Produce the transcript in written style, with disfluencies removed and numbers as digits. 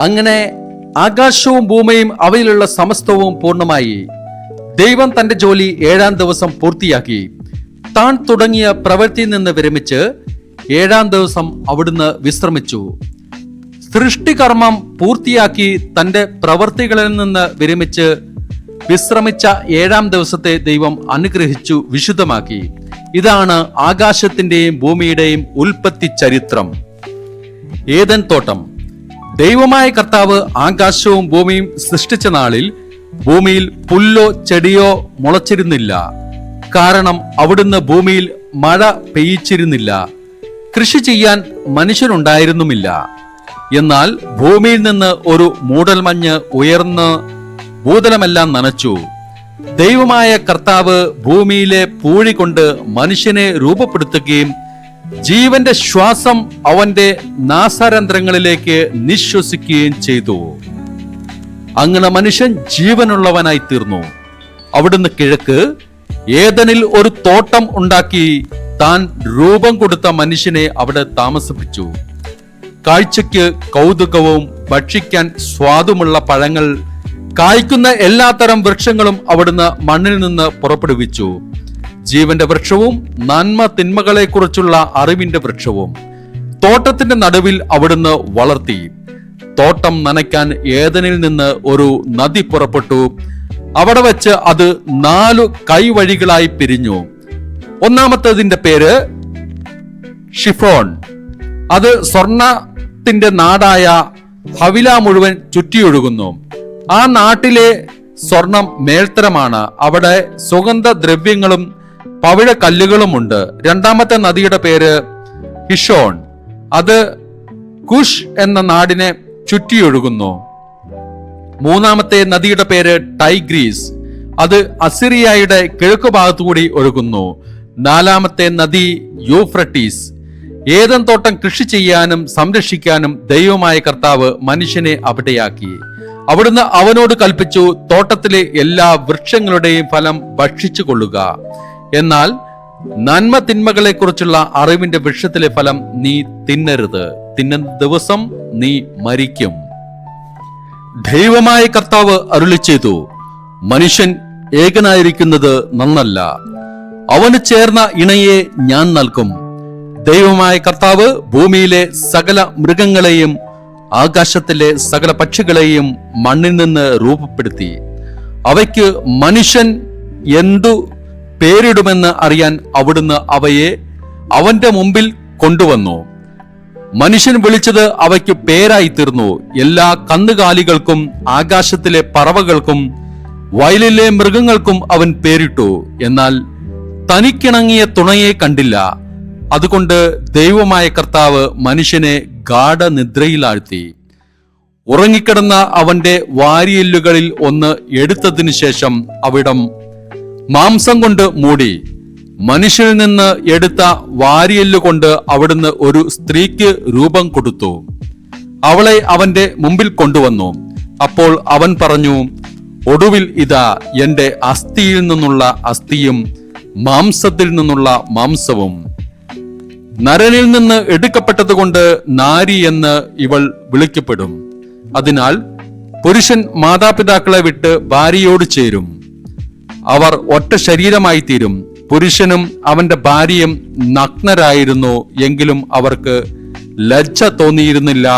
അങ്ങനെ ആകാശവും ഭൂമിയും അവയിലുള്ള സമസ്തവും പൂർണ്ണമായി. ദൈവം തന്റെ ജോലി 7-ാം ദിവസം പൂർത്തിയാക്കി. താൻ തുടങ്ങിയ പ്രവൃത്തിയിൽ നിന്ന് വിരമിച്ച് 7-ാം ദിവസം അവിടുന്ന് വിശ്രമിച്ചു. സൃഷ്ടികർമ്മം പൂർത്തിയാക്കി തന്റെ പ്രവൃത്തികളിൽ നിന്ന് വിരമിച്ച് വിശ്രമിച്ച 7-ാം ദിവസത്തെ ദൈവം അനുഗ്രഹിച്ചു വിശുദ്ധമാക്കി. ഇതാണ് ആകാശത്തിന്റെയും ഭൂമിയുടെയും ഉൽപ്പത്തി ചരിത്രം. ഏദൻ തോട്ടം. ദൈവമായ കർത്താവ് ആകാശവും ഭൂമിയും സൃഷ്ടിച്ച നാളിൽ ഭൂമിയിൽ പുല്ലോ ചെടിയോ മുളച്ചിരുന്നില്ല. കാരണം അവിടുന്ന് ഭൂമിയിൽ മഴ പെയ്യിച്ചിരുന്നില്ല. കൃഷി ചെയ്യാൻ മനുഷ്യനുണ്ടായിരുന്നുമില്ല. എന്നാൽ ഭൂമിയിൽ നിന്ന് ഒരു മൂടൽമഞ്ഞ് ഉയർന്ന് ഭൂതലമെല്ലാം നനച്ചു. ദൈവമായ കർത്താവ് ഭൂമിയിലെ പൂഴി കൊണ്ട് മനുഷ്യനെ രൂപപ്പെടുത്തുകയും ജീവന്റെ ശ്വാസം അവന്റെ നാസാരന്ധ്രങ്ങളിലേക്ക് നിശ്വസിക്കുകയും ചെയ്തു. അങ്ങനെ മനുഷ്യൻ ജീവനുള്ളവനായി തീർന്നു. അവിടുന്ന് കിഴക്ക് ഏദനിൽ ഒരു തോട്ടം ഉണ്ടാക്കി താൻ രൂപം കൊടുത്ത മനുഷ്യനെ അവിടെ താമസിപ്പിച്ചു. കാഴ്ചയ്ക്ക് കൗതുകവും ഭക്ഷിക്കാൻ സ്വാദുമുള്ള പഴങ്ങൾ കായ്ക്കുന്ന എല്ലാത്തരം വൃക്ഷങ്ങളും അവിടുന്ന് മണ്ണിൽ നിന്ന് പുറപ്പെടുവിച്ചു. ജീവന്റെ വൃക്ഷവും നന്മ തിന്മകളെ കുറിച്ചുള്ള അറിവിന്റെ വൃക്ഷവും തോട്ടത്തിന്റെ നടുവിൽ അവിടുന്ന് വളർത്തി. തോട്ടം നനയ്ക്കാൻ ഏദനിൽ നിന്ന് ഒരു നദി പുറപ്പെട്ടു. അവിടെ വെച്ച് അത് 4 കൈവഴികളായി പിരിഞ്ഞു. ഒന്നാമത്തേതിന്റെ പേര് ഷിഫോൺ. അത് സ്വർണത്തിന്റെ നാടായ ഹവില മുഴുവൻ ചുറ്റിയൊഴുകുന്നു. ആ നാട്ടിലെ സ്വർണം മേൽത്തരമാണ്. അവിടെ സുഗന്ധദ്രവ്യങ്ങളും പവിഴക്കല്ലുകളുമുണ്ട്. രണ്ടാമത്തെ നദിയുടെ പേര് ഹിഷോൺ. അത് കുഷ് എന്ന നാടിനെ ചുറ്റിയൊഴുകുന്നു. മൂന്നാമത്തെ നദിയുടെ പേര് ടൈഗ്രീസ്. അത് അസിറിയയുടെ കിഴക്കു ഭാഗത്തുകൂടി ഒഴുകുന്നു. 4-ാമത്തെ നദി യൂഫ്രട്ടീസ്. ഏദൻ തോട്ടം കൃഷി ചെയ്യാനും സംരക്ഷിക്കാനും ദൈവമായ കർത്താവ് മനുഷ്യനെ അവിടെയാക്കി. അവിടുന്ന് അവനോട് കൽപ്പിച്ചു, തോട്ടത്തിലെ എല്ലാ വൃക്ഷങ്ങളുടെയും ഫലം ഭക്ഷിച്ചു കൊള്ളുക. എന്നാൽ നന്മ തിന്മകളെ കുറിച്ചുള്ള അറിവിന്റെ വൃക്ഷത്തിലെ ഫലം നീ തിന്നരുത്. തിന്നുന്ന ദിവസം നീ മരിക്കും. ദൈവമായ കർത്താവ് അരുളിച്ചെയ്തു, മനുഷ്യൻ ഏകനായിരിക്കുന്നത് നന്നല്ല. അവന് ചേർന്ന ഇണയെ ഞാൻ നൽകും. ദൈവമായ കർത്താവ് ഭൂമിയിലെ സകല മൃഗങ്ങളെയും ആകാശത്തിലെ സകല പക്ഷികളെയും മണ്ണിൽ നിന്ന് രൂപപ്പെടുത്തി. അവയ്ക്ക് മനുഷ്യൻ എന്തു പേരിടുമെന്ന് അറിയാൻ അവിടുന്ന് അവയെ അവന്റെ മുമ്പിൽ കൊണ്ടുവന്നു. മനുഷ്യൻ വിളിച്ചത് അവയ്ക്ക് പേരായി തീർന്നു. എല്ലാ കന്നുകാലികൾക്കും ആകാശത്തിലെ പറവകൾക്കും വയലിലെ മൃഗങ്ങൾക്കും അവൻ പേരിട്ടു. എന്നാൽ തനിക്കിണങ്ങിയ തുണയെ കണ്ടില്ല. അതുകൊണ്ട് ദൈവമായ കർത്താവ് മനുഷ്യനെ ഗാഢനിദ്രയിലാഴ്ത്തി. ഉറങ്ങിക്കിടന്ന അവന്റെ വാരിയെല്ലുകളിൽ ഒന്ന് എടുത്തതിനു ശേഷം അവിടം മാംസം കൊണ്ട് മൂടി. മനുഷ്യനിൽ നിന്ന് എടുത്ത വാരിയെല്ല് കൊണ്ട് അവിടുന്ന് ഒരു സ്ത്രീക്ക് രൂപം കൊടുത്തു. അവളെ അവന്റെ മുമ്പിൽ കൊണ്ടുവന്നു. അപ്പോൾ അവൻ പറഞ്ഞു, ഒടുവിൽ ഇതാ എന്റെ അസ്ഥിയിൽ നിന്നുള്ള അസ്ഥിയും മാംസത്തിൽ നിന്നുള്ള മാംസവും. നരനിൽ നിന്ന് എടുക്കപ്പെട്ടതുകൊണ്ട് നാരി എന്ന് ഇവൾ വിളിക്കപ്പെടും. അതിനാൽ പുരുഷൻ മാതാപിതാക്കളെ വിട്ട് ഭാര്യയോട് ചേരും. അവർ ഒറ്റ ശരീരമായി തീരും. പുരുഷനും അവന്റെ ഭാര്യയും നഗ്നരായിരുന്നു. എങ്കിലും അവർക്ക് ലജ്ജ തോന്നിയിരുന്നില്ല.